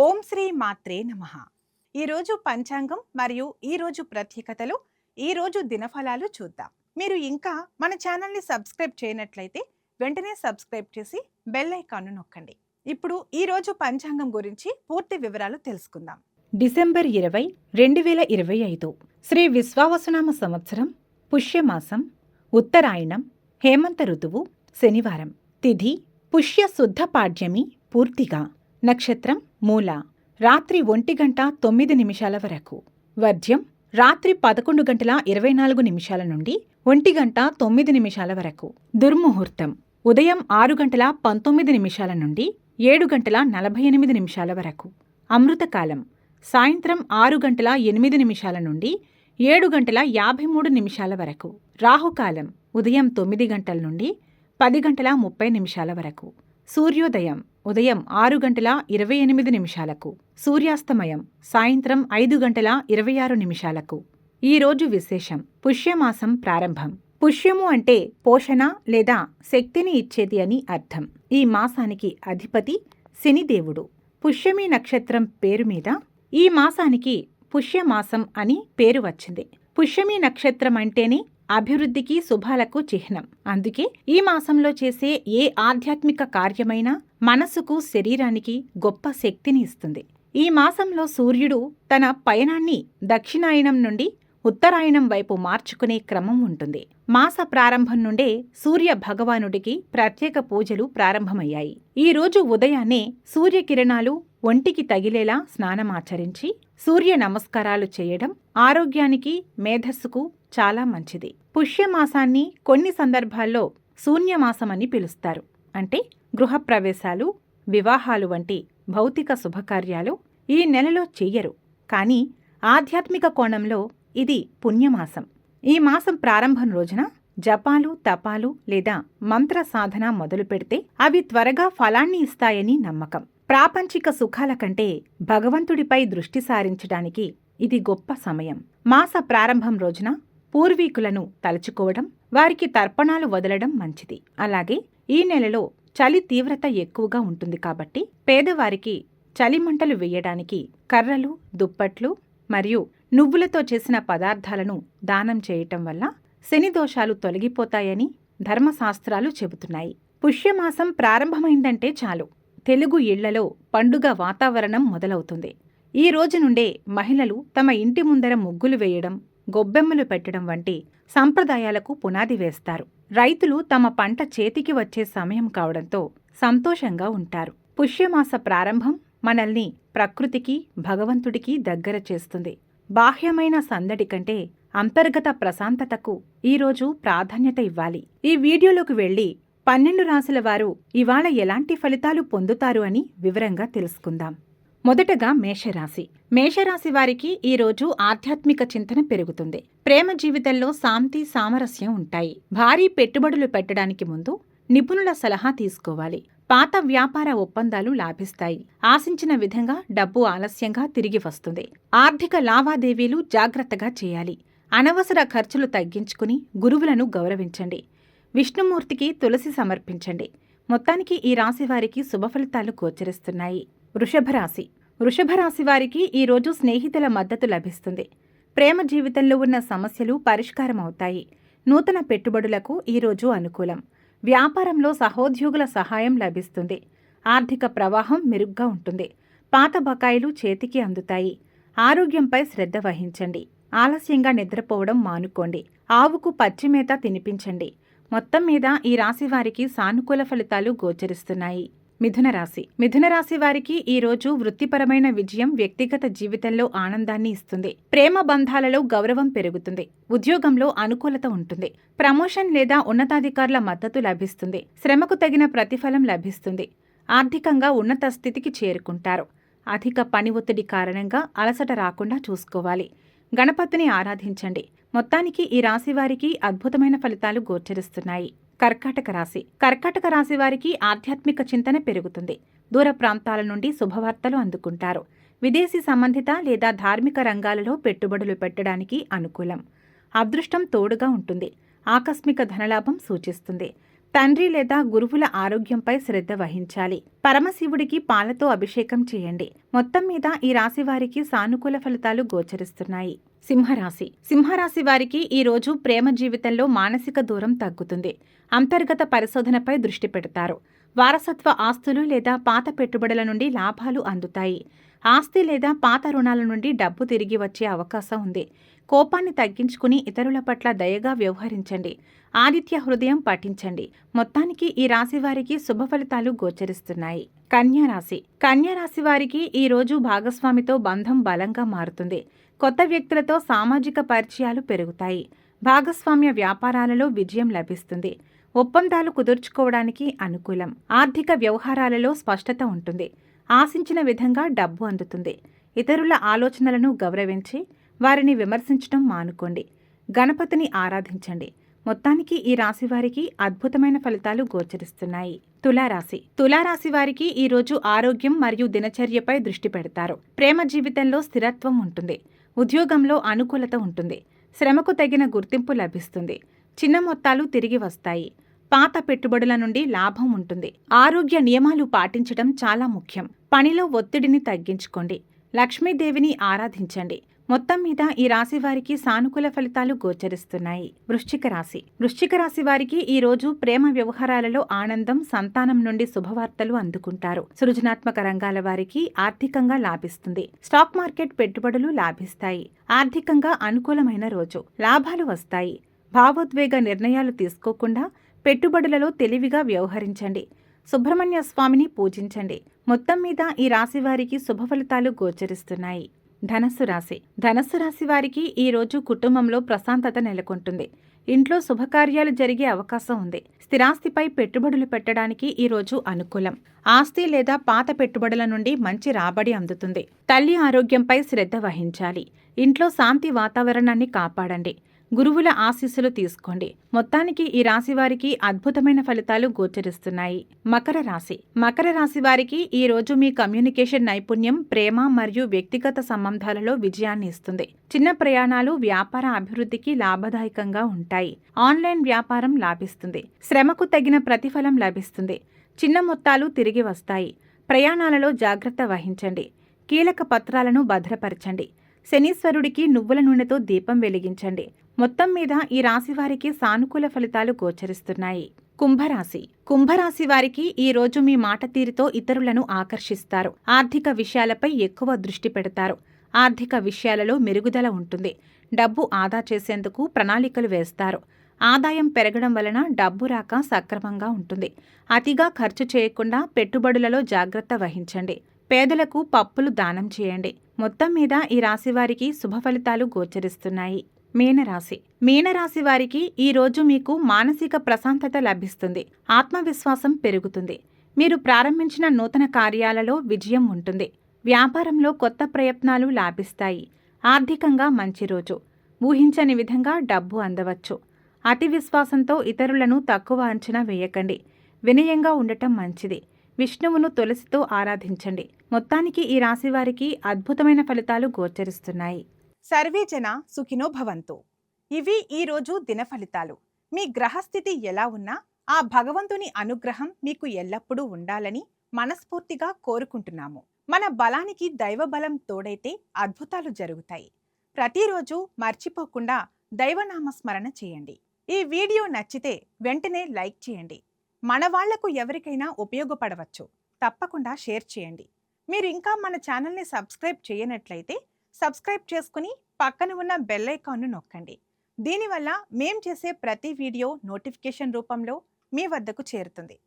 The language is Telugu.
ఓం శ్రీ మాత్రే నమః. ఈరోజు పంచాంగం మరియు ఈరోజు ప్రత్యేకతలు, ఈరోజు దినఫలాలు చూద్దాం. మీరు ఇంకా మన ఛానల్ని సబ్స్క్రైబ్ చేయనట్లయితే వెంటనే సబ్స్క్రైబ్ చేసి బెల్ ఐకాన్ను నొక్కండి. ఇప్పుడు ఈరోజు పంచాంగం గురించి పూర్తి వివరాలు తెలుసుకుందాం. డిసెంబర్ 20, 2025 శ్రీ విశ్వావసునామ సంవత్సరం, పుష్యమాసం, ఉత్తరాయణం, హేమంత ఋతువు, శనివారం. తిథి పుష్య శుద్ధ పాడ్యమి పూర్తిగా. నక్షత్రం మూల. రాత్రి 1:09 వరకు. వర్జ్యం రాత్రి 11:24 నుండి 1:09 వరకు. దుర్ముహూర్తం ఉదయం 6:19 నుండి 7:48 వరకు. అమృతకాలం సాయంత్రం 6:08 నుండి 7:53 వరకు. రాహుకాలం ఉదయం 9 గంటల నుండి 10:30 వరకు. సూర్యోదయం ఉదయం 6:28 సూర్యాస్తమయం సాయంత్రం 5:26 ఈరోజు విశేషం. పుష్యమాసం ప్రారంభం. పుష్యము అంటే పోషణ లేదా శక్తిని ఇచ్చేది అని అర్థం. ఈ మాసానికి అధిపతి శనిదేవుడు. పుష్యమి నక్షత్రం పేరు మీద ఈ మాసానికి పుష్యమాసం అని పేరు వచ్చింది. పుష్యమి నక్షత్రం అంటేనే అభివృద్ధికి, శుభాలకు చిహ్నం. అందుకే ఈ మాసంలో చేసే ఏ ఆధ్యాత్మిక కార్యమైనా మనసుకు, శరీరానికి గొప్ప శక్తిని ఇస్తుంది. ఈ మాసంలో సూర్యుడు తన పయనాన్ని దక్షిణాయనం నుండి ఉత్తరాయణం వైపు మార్చుకునే క్రమం ఉంటుంది. మాస ప్రారంభం నుండే సూర్య భగవానుడికి ప్రత్యేక పూజలు ప్రారంభమయ్యాయి. ఈ రోజు ఉదయాన్నే సూర్యకిరణాలు ఒంటికి తగిలేలా స్నానమాచరించి సూర్య నమస్కారాలు చేయడం ఆరోగ్యానికి, మేధస్సుకు చాలా మంచిది. పుష్యమాసాన్ని కొన్ని సందర్భాల్లో శూన్యమాసమని పిలుస్తారు. అంటే గృహప్రవేశాలు, వివాహాలు వంటి భౌతిక శుభకార్యాలు ఈ నెలలో చెయ్యరు. కానీ ఆధ్యాత్మిక కోణంలో ఇది పుణ్యమాసం. ఈ మాసం ప్రారంభం రోజున జపాలు, తపాలు లేదా మంత్ర సాధన మొదలు పెడితే అవి త్వరగా ఫలాన్ని ఇస్తాయని నమ్మకం. ప్రాపంచిక సుఖాల కంటే భగవంతుడిపై దృష్టి సారించడానికి ఇది గొప్ప సమయం. మాస ప్రారంభం రోజున పూర్వీకులను తలుచుకోవడం, వారికి తర్పణాలు వదలడం మంచిది. అలాగే ఈ నెలలో చలి తీవ్రత ఎక్కువగా ఉంటుంది కాబట్టి పేదవారికి చలిమంటలు వేయడానికి కర్రలు, దుప్పట్లు మరియు నువ్వులతో చేసిన పదార్థాలను దానం చేయటం వల్ల శని దోషాలు తొలగిపోతాయని ధర్మశాస్త్రాలు చెబుతున్నాయి. పుష్యమాసం ప్రారంభమైందంటే చాలు, తెలుగు ఇళ్లలో పండుగ వాతావరణం మొదలవుతుంది. ఈ రోజు నుండే మహిళలు తమ ఇంటి ముందర ముగ్గులు వేయడం, గొబ్బెమ్మలు పెట్టడం వంటి సంప్రదాయాలకు పునాది వేస్తారు. రైతులు తమ పంట చేతికి వచ్చే సమయం కావడంతో సంతోషంగా ఉంటారు. పుష్యమాస ప్రారంభం మనల్ని ప్రకృతికి, భగవంతుడికి దగ్గర చేస్తుంది. బాహ్యమైన సందడి కంటే అంతర్గత ప్రశాంతతకు ఈరోజు ప్రాధాన్యత ఇవ్వాలి. ఈ వీడియోలోకి వెళ్లి 12 రాశుల వారు ఇవాళ ఎలాంటి ఫలితాలు పొందుతారు అని వివరంగా తెలుసుకుందాం. మొదటగా మేషరాశి. మేషరాశి వారికి ఈరోజు ఆధ్యాత్మిక చింతన పెరుగుతుంది. ప్రేమ జీవితంలో శాంతి, సామరస్యం ఉంటాయి. భారీ పెట్టుబడులు పెట్టడానికి ముందు నిపుణుల సలహా తీసుకోవాలి. పాత వ్యాపార ఒప్పందాలు లాభిస్తాయి. ఆశించిన విధంగా డబ్బు ఆలస్యంగా తిరిగి వస్తుంది. ఆర్థిక లావాదేవీలు జాగ్రత్తగా చేయాలి. అనవసర ఖర్చులు తగ్గించుకుని గురువులను గౌరవించండి. విష్ణుమూర్తికి తులసి సమర్పించండి. మొత్తానికి ఈ రాశి వారికి శుభఫలితాలు గోచరిస్తున్నాయి. వృషభరాశి. వృషభరాశి వారికి ఈరోజు స్నేహితుల మద్దతు లభిస్తుంది. ప్రేమ జీవితంలో ఉన్న సమస్యలు పరిష్కారమవుతాయి. నూతన పెట్టుబడులకు ఈరోజు అనుకూలం. వ్యాపారంలో సహోద్యోగుల సహాయం లభిస్తుంది. ఆర్థిక ప్రవాహం మెరుగ్గా ఉంటుంది. పాత బకాయిలు చేతికి అందుతాయి. ఆరోగ్యంపై శ్రద్ధ వహించండి. ఆలస్యంగా నిద్రపోవడం మానుకోండి. ఆవుకు పచ్చిమేత తినిపించండి. మొత్తం మీద ఈ రాశి వారికి సానుకూల ఫలితాలు గోచరిస్తున్నాయి. మిథునరాశి. మిథునరాశి వారికి ఈరోజు వృత్తిపరమైన విజయం వ్యక్తిగత జీవితంలో ఆనందాన్ని ఇస్తుంది. ప్రేమ బంధాలలో గౌరవం పెరుగుతుంది. ఉద్యోగంలో అనుకూలత ఉంటుంది. ప్రమోషన్ లేదా ఉన్నతాధికారుల మద్దతు లభిస్తుంది. శ్రమకు తగిన ప్రతిఫలం లభిస్తుంది. ఆర్థికంగా ఉన్నత స్థితికి చేరుకుంటారు. అధిక పని ఒత్తిడి కారణంగా అలసట రాకుండా చూసుకోవాలి. గణపతిని ఆరాధించండి. మొత్తానికి ఈ రాశి వారికి అద్భుతమైన ఫలితాలు గోచరిస్తున్నాయి. కర్కాటక రాశి. కర్కాటక రాశి వారికి ఆధ్యాత్మిక చింతన పెరుగుతుంది. దూర ప్రాంతాల నుండి శుభవార్తలు అందుకుంటారు. విదేశీ సంబంధిత లేదా ధార్మిక రంగాలలో పెట్టుబడులు పెట్టడానికి అనుకూలం. అదృష్టం తోడుగా ఉంటుంది. ఆకస్మిక ధనలాభం సూచిస్తుంది. తండ్రి లేదా గురువుల ఆరోగ్యంపై శ్రద్ధ వహించాలి. పరమశివుడికి పాలతో అభిషేకం చేయండి. మొత్తం మీద ఈ రాశి వారికి సానుకూల ఫలితాలు గోచరిస్తున్నాయి. సింహరాశి. సింహరాశి వారికి ఈ రోజు ప్రేమ జీవితంలో మానసిక దూరం తగ్గుతుంది. అంతర్గత పరిశోధనపై దృష్టి పెడతారు. వారసత్వ ఆస్తులు లేదా పాత పెట్టుబడుల నుండి లాభాలు అందుతాయి. ఆస్తి లేదా పాత రుణాల నుండి డబ్బు తిరిగి వచ్చే అవకాశం ఉంది. కోపాన్ని తగ్గించుకుని ఇతరుల పట్ల దయగా వ్యవహరించండి. ఆదిత్య హృదయం పఠించండి. మొత్తానికి ఈ రాశి వారికి శుభ ఫలితాలు గోచరిస్తున్నాయి. కన్యారాశి. కన్యారాశి వారికి ఈ రోజు భాగస్వామితో బంధం బలంగా మారుతుంది. కొత్త వ్యక్తులతో సామాజిక పరిచయాలు పెరుగుతాయి. భాగస్వామ్య వ్యాపారాలలో విజయం లభిస్తుంది. ఒప్పందాలు కుదుర్చుకోవడానికి అనుకూలం. ఆర్థిక వ్యవహారాలలో స్పష్టత ఉంటుంది. ఆశించిన విధంగా డబ్బు అందుతుంది. ఇతరుల ఆలోచనలను గౌరవించి వారిని విమర్శించడం మానుకోండి. గణపతిని ఆరాధించండి. మొత్తానికి ఈ రాశి వారికి అద్భుతమైన ఫలితాలు గోచరిస్తున్నాయి. తులారాశి. తులారాశి వారికి ఈ రోజు ఆరోగ్యం మరియు దినచర్యపై దృష్టి పెడతారు. ప్రేమ జీవితంలో స్థిరత్వం ఉంటుంది. ఉద్యోగంలో అనుకూలత ఉంటుంది. శ్రమకు తగిన గుర్తింపు లభిస్తుంది. చిన్న మొత్తాలు తిరిగి వస్తాయి. పాత పెట్టుబడుల నుండి లాభం ఉంటుంది. ఆరోగ్య నియమాలు పాటించడం చాలా ముఖ్యం. పనిలో ఒత్తిడిని తగ్గించుకోండి. లక్ష్మీదేవిని ఆరాధించండి. మొత్తం మీద ఈ రాశి వారికి సానుకూల ఫలితాలు గోచరిస్తున్నాయి. వృశ్చిక రాశి. వృశ్చిక రాశి వారికి ఈ రోజు ప్రేమ వ్యవహారాలలో ఆనందం, సంతానం నుండి శుభవార్తలు అందుకుంటారు. సృజనాత్మక రంగాల వారికి ఆర్థికంగా లాభిస్తుంది. స్టాక్ మార్కెట్ పెట్టుబడులు లాభిస్తాయి. ఆర్థికంగా అనుకూలమైన రోజు. లాభాలు వస్తాయి. భావోద్వేగ నిర్ణయాలు తీసుకోకుండా పెట్టుబడులలో తెలివిగా వ్యవహరించండి. సుబ్రహ్మణ్య స్వామిని పూజించండి. మొత్తం మీద ఈ రాశి వారికి శుభ ఫలితాలు గోచరిస్తున్నాయి. ధనస్సు రాశి. ధనస్సు రాశి వారికి ఈ రోజు కుటుంబంలో ప్రశాంతత నెలకొంటుంది. ఇంట్లో శుభకార్యాలు జరిగే అవకాశం ఉంది. స్థిరాస్తిపై పెట్టుబడులు పెట్టడానికి ఈ రోజు అనుకూలం. ఆస్తి లేదా పాత పెట్టుబడుల నుండి మంచి రాబడి అందుతుంది. తల్లి ఆరోగ్యంపై శ్రద్ధ వహించాలి. ఇంట్లో శాంతి వాతావరణాన్ని కాపాడండి. గురువుల ఆశీస్సులు తీసుకోండి. మొత్తానికి ఈ రాశి వారికి అద్భుతమైన ఫలితాలు గోచరిస్తున్నాయి. మకర రాశి. మకర రాశి వారికి ఈ రోజు మీ కమ్యూనికేషన్ నైపుణ్యం, ప్రేమ మరియు వ్యక్తిగత సంబంధాలలో విజయాన్ని ఇస్తుంది. చిన్న ప్రయాణాలు వ్యాపార అభివృద్ధికి లాభదాయకంగా ఉంటాయి. ఆన్లైన్ వ్యాపారం లాభిస్తుంది. శ్రమకు తగిన ప్రతిఫలం లభిస్తుంది. చిన్న మొత్తాలు తిరిగి వస్తాయి. ప్రయాణాలలో జాగ్రత్త వహించండి. కీలక పత్రాలను భద్రపరచండి. శనీశ్వరుడికి నువ్వుల నూనెతో దీపం వెలిగించండి. మొత్తం మీద ఈ రాశి వారికి సానుకూల ఫలితాలు గోచరిస్తున్నాయి. కుంభరాశి. కుంభరాశి వారికి ఈ రోజు మీ మాట తీరుతో ఇతరులను ఆకర్షిస్తారు. ఆర్థిక విషయాలపై ఎక్కువ దృష్టి పెడతారు. ఆర్థిక విషయాలలో మెరుగుదల ఉంటుంది. డబ్బు ఆదా చేసేందుకు ప్రణాళికలు వేస్తారు. ఆదాయం పెరగడం వలన డబ్బు రాక సక్రమంగా ఉంటుంది. అతిగా ఖర్చు చేయకుండా పెట్టుబడులలో జాగ్రత్త వహించండి. పేదలకు పప్పులు దానం చేయండి. మొత్తం మీద ఈ రాశి వారికి శుభ ఫలితాలు గోచరిస్తున్నాయి. మీనరాశి. మీనరాశి వారికి ఈ రోజు మీకు మానసిక ప్రశాంతత లభిస్తుంది. ఆత్మవిశ్వాసం పెరుగుతుంది. మీరు ప్రారంభించిన నూతన కార్యాలలో విజయం ఉంటుంది. వ్యాపారంలో కొత్త ప్రయత్నాలు లాభిస్తాయి. ఆర్థికంగా మంచి రోజు. ఊహించని విధంగా డబ్బు అందవచ్చు. అతి విశ్వాసంతో ఇతరులను తక్కువ అంచనా వేయకండి. వినయంగా ఉండటం మంచిది. విష్ణువును తులసితో ఆరాధించండి. మొత్తానికి ఈ రాశి వారికి అద్భుతమైన ఫలితాలు గోచరిస్తున్నాయి. సర్వే జన సుఖినో భవంతు. ఇవి ఈ రోజు దిన ఫలితాలు. మీ గ్రహస్థితి ఎలా ఉన్నా ఆ భగవంతుని అనుగ్రహం మీకు ఎల్లప్పుడూ ఉండాలని మనస్ఫూర్తిగా కోరుకుంటున్నాము. మన బలానికి దైవ బలం తోడైతే అద్భుతాలు జరుగుతాయి. ప్రతిరోజు మర్చిపోకుండా దైవనామస్మరణ చేయండి. ఈ వీడియో నచ్చితే వెంటనే లైక్ చేయండి. మన వాళ్లకు ఎవరికైనా ఉపయోగపడవచ్చు. తప్పకుండా షేర్ చేయండి. మీరు ఇంకా మన ఛానల్ని సబ్స్క్రైబ్ చేయనట్లయితే సబ్స్క్రైబ్ చేసుకుని పక్కన ఉన్న బెల్ ఐకాన్ను నొక్కండి. దీనివల్ల మేం చేసే ప్రతి వీడియో నోటిఫికేషన్ రూపంలో మీ వద్దకు చేరుతుంది.